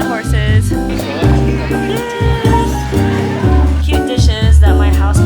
Horses. Cute dishes that my house.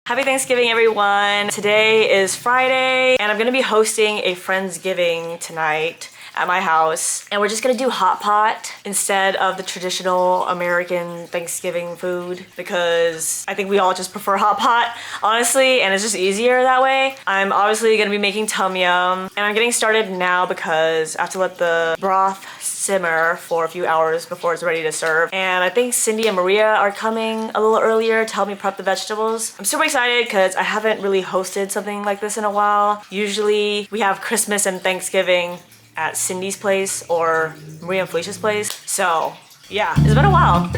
Happy Thanksgiving, everyone. Today is Friday and I'm gonna be hosting a Friendsgiving tonight at my house, and we're just gonna do hot pot instead of the traditional American Thanksgiving food because I think we all just prefer hot pot, honestly, and it's just easier that way. I'm obviously gonna be making tom yum, and I'm getting started now because I have to let the broth simmer for a few hours before it's ready to serve. And I think Cindy and Maria are coming a little earlier to help me prep the vegetables. I'm super excited because I haven't really hosted something like this in a while. Usually we have Christmas and Thanksgiving at Cindy's place or Maria and Felicia's place. So yeah, it's been a while.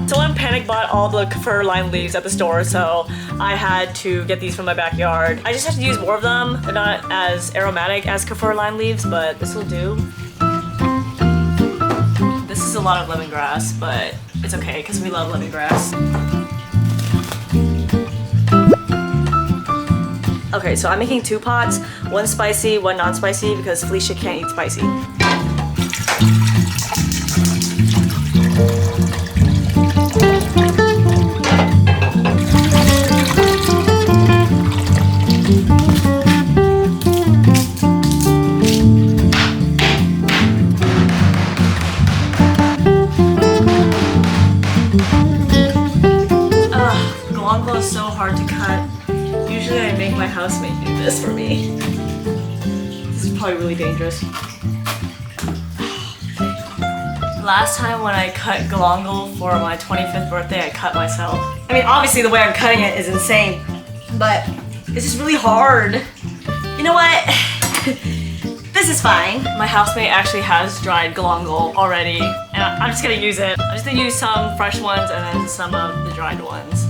Someone panic bought all the kaffir lime leaves at the store, so I had to get these from my backyard. I just have to use more of them. They're not as aromatic as kaffir lime leaves, but this will do. This is a lot of lemongrass, but it's okay because we love lemongrass. Okay, so I'm making 2 pots, one spicy, one non-spicy because Felicia can't eat spicy. 𝐤𝐝𝐻 is so hard to cut. Usually I make my housemate do this for me. This is probably really dangerous. Last time when I cut 𝐤𝐝𝐻 for my 25th birthday, I cut myself. I mean, obviously the way I'm cutting it is insane, but it's just really hard. You know what? This is fine. My housemate actually has dried 𝐤𝐝𝐻 already, and I'm just gonna use it. I'm just gonna use some fresh ones and then some of the dried ones.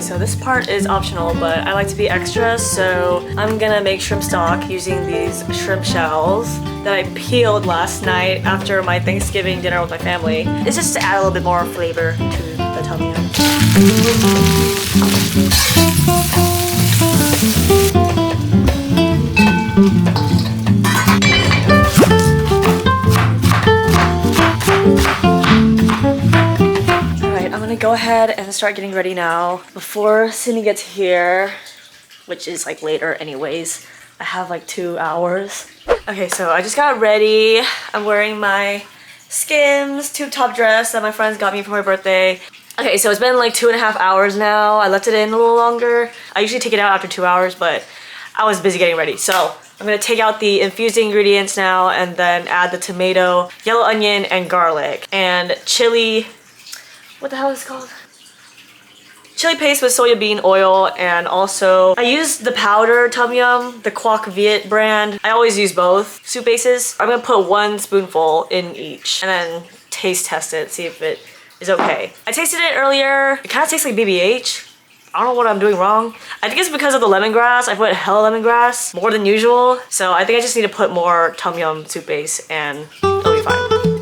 So this part is optional, but I like to be extra, so I'm gonna make shrimp stock using these shrimp shells that I peeled last night after my Thanksgiving dinner with my family. It's just to add a little bit more flavor to the tom yum. Go ahead and start getting ready now before Cindy gets here, which is like later anyways. I have like 2 hours. Okay, so I just got ready. I'm wearing my Skims tube top dress that my friends got me for my birthday. Okay, so it's been like 2.5 hours now. I left it in a little longer. I usually take it out after 2 hours, but I was busy getting ready. So I'm gonna take out the infused ingredients now and then add the tomato, yellow onion, and garlic, and chili. What the hell is it called? Chili paste with soya bean oil, and also I used the powder tom yum, the 𝐷𝐞𝐽 brand. I always use both soup bases. I'm gonna put 1 spoonful in each and then taste test it, see if it is okay. I tasted it earlier. It kind of tastes like BBH. I don't know what I'm doing wrong. I think it's because of the lemongrass. I put hella lemongrass, more than usual. So I think I just need to put more tom yum soup base and it'll be fine.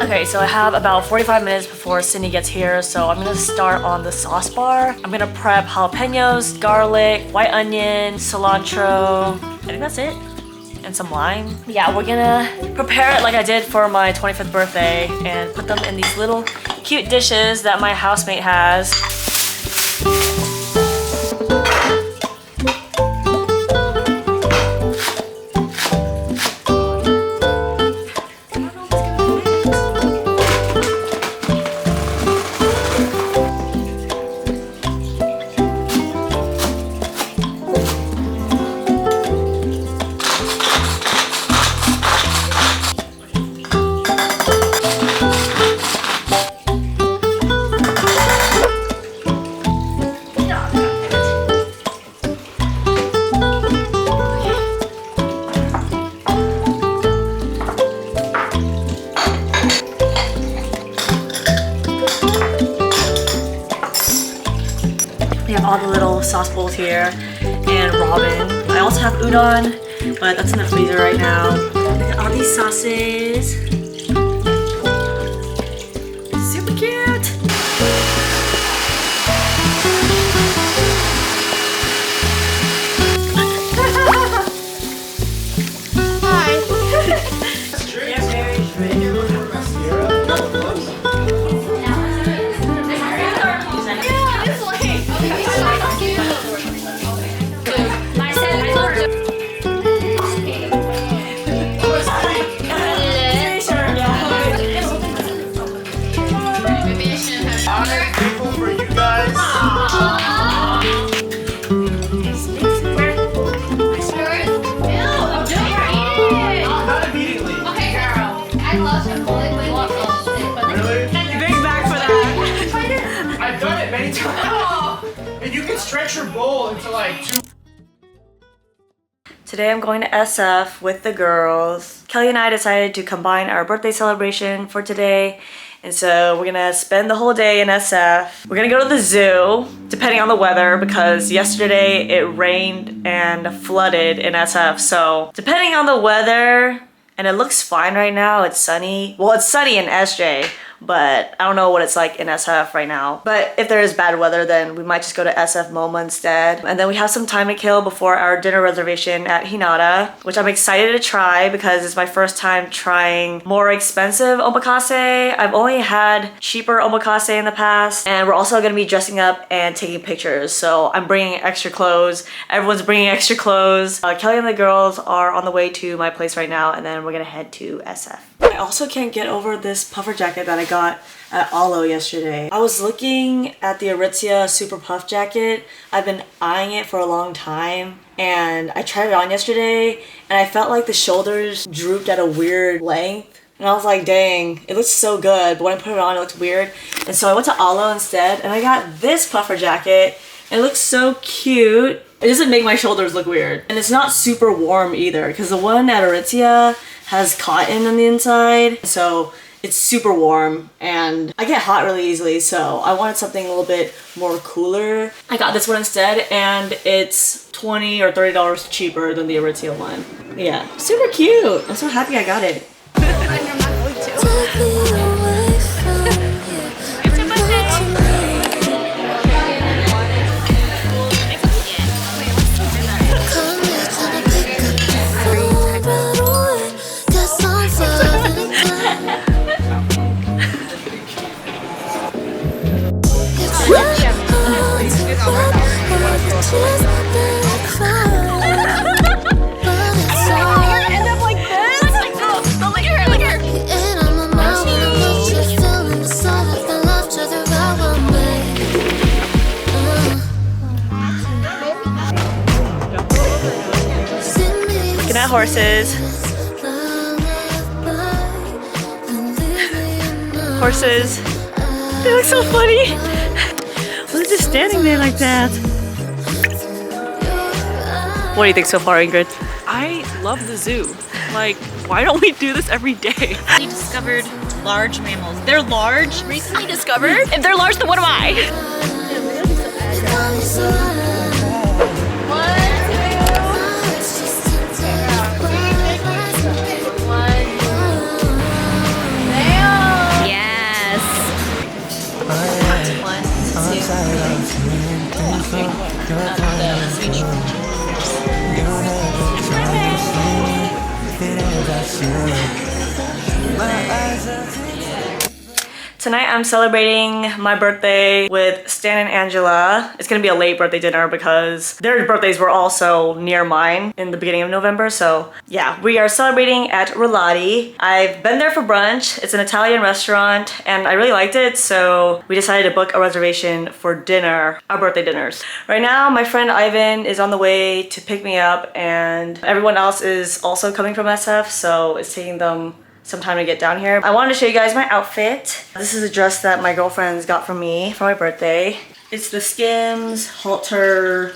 Okay, so I have about 45 minutes before Cindy gets here, so I'm gonna start on the sauce bar. I'm gonna prep jalapenos, garlic, white onion, cilantro. I think that's it. And some lime. Yeah, we're gonna prepare it like I did for my 25th birthday and put them in these little cute dishes that my housemate has. little sauce bowls here and ramen. I also have udon, but that's in the freezer right now. Look at all these sauces. Super cute. Stretch your bowl into like 2. Today I'm going to SF with the girls. Kelly and I decided to combine our birthday celebration for today. And so we're gonna spend the whole day in SF. We're gonna go to the zoo, depending on the weather, because yesterday it rained and flooded in SF. So depending on the weather, and it looks fine right now, it's sunny. Well, it's sunny in SJ, but I don't know what it's like in SF right now. But if there is bad weather, then we might just go to SF MoMA instead. And then we have some time to kill before our dinner reservation at Hinata, which I'm excited to try because it's my first time trying more expensive omakase. I've only had cheaper omakase in the past, and we're also gonna be dressing up and taking pictures. So I'm bringing extra clothes. Everyone's bringing extra clothes. Kelly and the girls are on the way to my place right now, and then we're gonna head to SF. I also can't get over this puffer jacket that I got at 𝐓𝐲 yesterday. I was looking at the 𝐤𝐴𝐳 Super Puff jacket. I've been eyeing it for a long time, and I tried it on yesterday, and I felt like the shoulders drooped at a weird length. And I was like, dang, it looks so good, but when I put it on, it looked weird. And so I went to 𝐓𝐲 instead, and I got this puffer jacket. It looks so cute. It doesn't make my shoulders look weird. And it's not super warm either, because the one at 𝐤𝐴𝐳 has cotton on the inside. So it's super warm, and I get hot really easily, so I wanted something a little bit more cooler. I got this one instead, and it's $20 or $30 cheaper than the 𝐤𝐴𝐳 one. Yeah, super cute. I'm so happy I got it. Looking at horses. Horses. They look so funny. Who's just standing there like that? What do you think so far, Ingrid? I love the zoo. Like, why don't we do this every day? We discovered large mammals. They're large, recently discovered. If they're large, then what am I? Yes. Tonight I'm celebrating my birthday with Stan and Angela. It's gonna be a late birthday dinner because their birthdays were also near mine in the beginning of November. So yeah, we are celebrating at Rollati. I've been there for brunch. It's an Italian restaurant and I really liked it. So we decided to book a reservation for dinner, our birthday dinners. Right now, my friend Ivan is on the way to pick me up and everyone else is also coming from SF. So it's taking them some time to get down here. I wanted to show you guys my outfit. This is a dress that my girlfriends got for me for my birthday. It's the Skims halter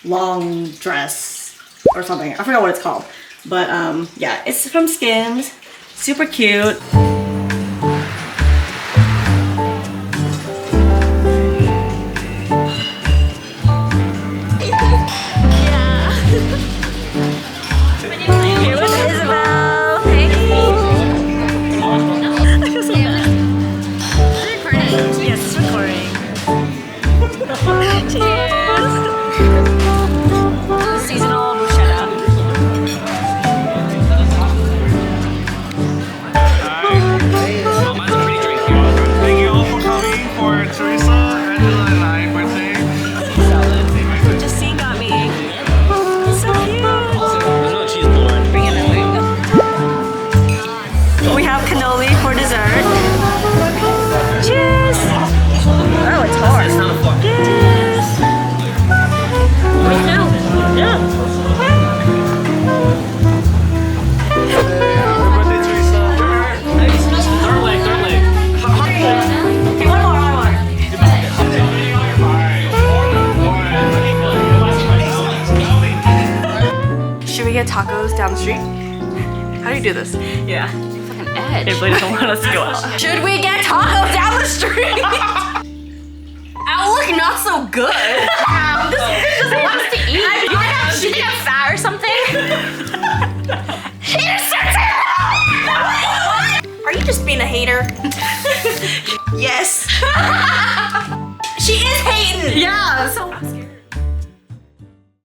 long dress or something. I forgot what it's called. But yeah, it's from Skims. Super cute. get tacos down the street? How do you do this? Yeah. Fucking edge. Everybody doesn't want us to go out. Should we get tacos down the street? Outlook not so good. This bitch just wants to eat. You think I'm fat or something? Are you just being a hater? Yes. She is hating. Yeah, so